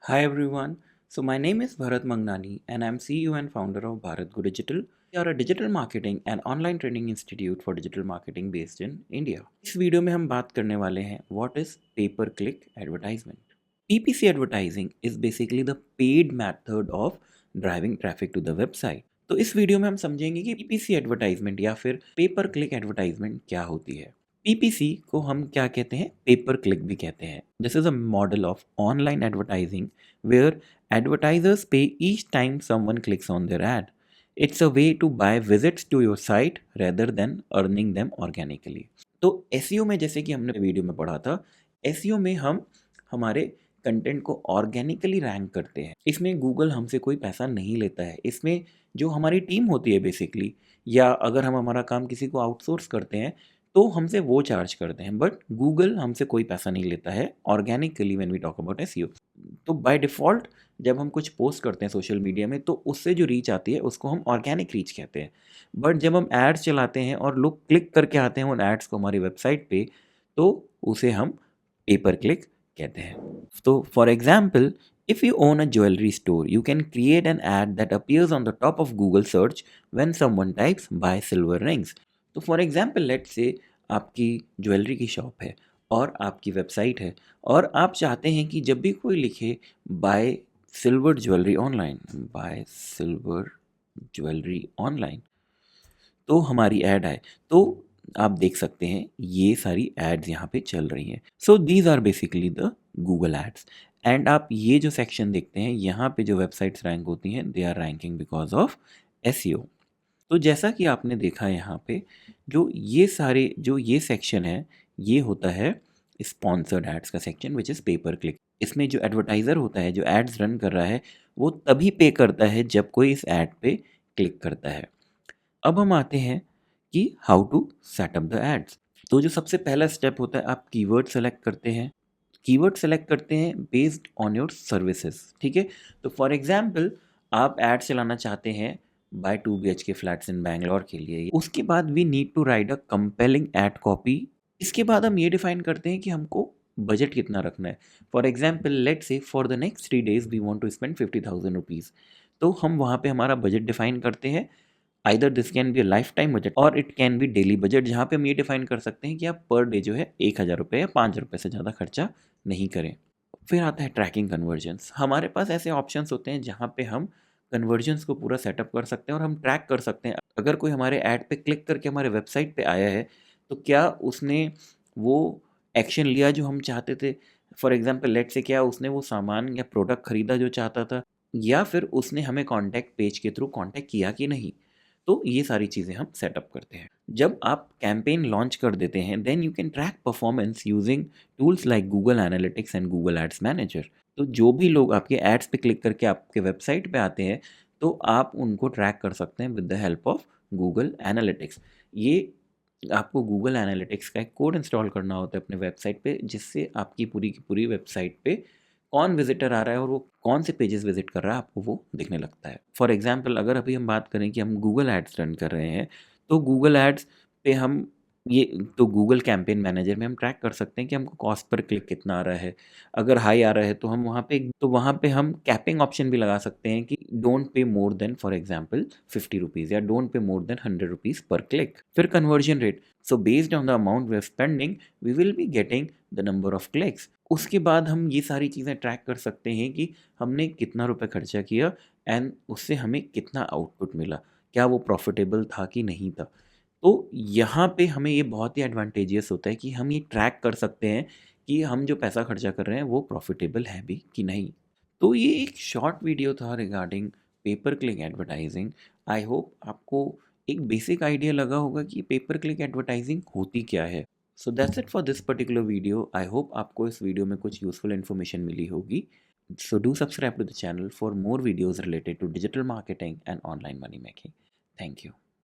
Hi everyone. So my name is Bharat Mangnani and I'm CEO and founder of Bharat Go Digital. We are a digital marketing and online training institute for digital marketing based in India. इस video में हम बात करने वाले हैं what is pay per click advertisement. PPC advertising is basically the paid method of driving traffic to the website. तो इस video में हम समझेंगे कि PPC एडवर्टाइजमेंट या फिर पे पर क्लिक एडवर्टाइजमेंट क्या होती है। पीपीसी को हम क्या कहते हैं, पेपर क्लिक भी कहते हैं। This is a model of online advertising where advertisers pay each time someone clicks on their ad. It's a way to buy visits to your site rather than earning them organically. तो SEO में, जैसे कि हमने video में पढ़ा था, SEO में हम हमारे कंटेंट को ऑर्गेनिकली रैंक करते हैं। इसमें गूगल हमसे कोई पैसा नहीं लेता है। इसमें जो हमारी टीम होती है बेसिकली, या अगर हम हमारा काम किसी को आउटसोर्स करते हैं तो हमसे वो चार्ज करते हैं, बट गूगल हमसे कोई पैसा नहीं लेता है organically when we talk about SEO. तो बाय डिफ़ॉल्ट जब हम कुछ पोस्ट करते हैं सोशल मीडिया में तो उससे जो रीच आती है उसको हम ऑर्गेनिक रीच कहते हैं। बट जब हम एड्स चलाते हैं और लोग क्लिक करके आते हैं उन एड्स को हमारी वेबसाइट पे, तो उसे हम पे पर क्लिक कहते हैं। तो for example, if you own a jewelry store, you can create an ad that appears on the top of Google search when someone types buy silver rings. तो फॉर एग्जाम्पल लेट्स से आपकी jewellery की shop है और आपकी website है, और आप चाहते हैं कि जब भी कोई लिखे bye silver jewellery online, bye silver jewellery online, तो हमारी ऐड आए। तो आप देख सकते हैं ये सारी एड्स यहाँ पे चल रही हैं। So these are basically the Google ads. And आप ये जो सेक्शन देखते हैं यहाँ पे जो वेबसाइट्स रैंक होती हैं, they are ranking because of SEO. तो जैसा कि आपने देखा यहाँ पे, जो ये सेक्शन है, ये होता है स्पॉन्सर्ड एड्स का सेक्शन, विच इज़ पे पर क्लिक। इसमें जो एडवर्टाइज़र होता है, जो एड्स रन कर रहा है, वो तभी पे करता है जब कोई इस एड पे क्लिक करता है। अब हम आते हैं कि how to set up the ads. तो जो सबसे पहला स्टेप होता है, आप कीवर्ड सेलेक्ट करते हैं। कीवर्ड सेलेक्ट करते हैं बेस्ड ऑन योर सर्विसेज, ठीक है। तो फॉर एग्जांपल, आप ऐड चलाना चाहते हैं buy 2 BHK flats in Bangalore के लिए। उसके बाद we need to write a compelling ad copy. इसके बाद हम ये डिफाइन करते हैं कि हमको बजट कितना रखना है। For example let's say for the next 3 days we want to spend 50,000 rupees. तो हम वहाँ पे हमारा बजट डिफाइन करते हैं। Either this can be a lifetime budget और it can be daily budget, जहाँ पे हम ये डिफाइन कर सकते हैं कि आप पर डे जो है 1,000 रुपये या 5 रुपये से ज़्यादा खर्चा नहीं करें। फिर आता है ट्रैकिंग कन्वर्जन्स। हमारे पास ऐसे ऑप्शंस होते हैं जहाँ पे हम कन्वर्जन्स को पूरा सेटअप कर सकते हैं और हम ट्रैक कर सकते हैं। अगर कोई हमारे ऐड पे क्लिक करके हमारे वेबसाइट पे आया है, तो क्या उसने वो एक्शन लिया जो हम चाहते थे। फॉर एग्जाम्पल लेट्स से, क्या उसने वो सामान या प्रोडक्ट खरीदा जो चाहता था, या फिर उसने हमें कॉन्टैक्ट पेज के थ्रू कॉन्टैक्ट किया कि नहीं। तो ये सारी चीज़ें हम सेटअप करते हैं। जब आप कैंपेन लॉन्च कर देते हैं, then you can track performance using tools like Google Analytics and Google Ads Manager. तो जो भी लोग आपके एड्स पे क्लिक करके आपके वेबसाइट पे आते हैं, तो आप उनको ट्रैक कर सकते हैं with the help of Google analytics. ये आपको गूगल एनालिटिक्स का एक कोड इंस्टॉल करना होता है अपने वेबसाइट पे, जिससे आपकी पूरी की पूरी वेबसाइट पे कौन विजिटर आ रहा है और वो कौन से पेजेस विजिट कर रहा है, आपको वो दिखने लगता है। फॉर एग्जांपल, अगर अभी हम बात करें कि हम गूगल एड्स रन कर रहे हैं, तो गूगल एड्स पे हम ये तो गूगल कैंपेन मैनेजर में हम ट्रैक कर सकते हैं कि हमको कॉस्ट पर क्लिक कितना आ रहा है। अगर हाई आ रहा है तो हम वहाँ पे हम कैपिंग ऑप्शन भी लगा सकते हैं कि don't pay more than for example 50 rupees, या don't pay more than 100 rupees पर क्लिक। फिर conversion rate. So based on the amount we are spending, we will be getting the number of clicks. उसके बाद हम ये सारी चीज़ें track कर सकते हैं कि हमने कितना रुपए खर्चा किया एंड उससे हमें कितना आउटपुट मिला, क्या वो प्रॉफिटेबल था कि नहीं था। तो यहाँ पे हमें ये बहुत ही एडवांटेजियस होता है कि हम ये ट्रैक कर सकते हैं कि हम जो पैसा खर्चा कर रहे हैं वो प्रॉफिटेबल है भी कि नहीं। तो ये एक शॉर्ट वीडियो था रिगार्डिंग पेपर क्लिक एडवर्टाइजिंग। आई होप आपको एक बेसिक आइडिया लगा होगा कि पेपर क्लिक एडवर्टाइजिंग होती क्या है। So that's it for this particular video. I hope आपको इस वीडियो में कुछ यूजफुल इन्फॉर्मेशन मिली होगी। So do subscribe to the channel for more videos related to digital marketing and online money making. Thank you.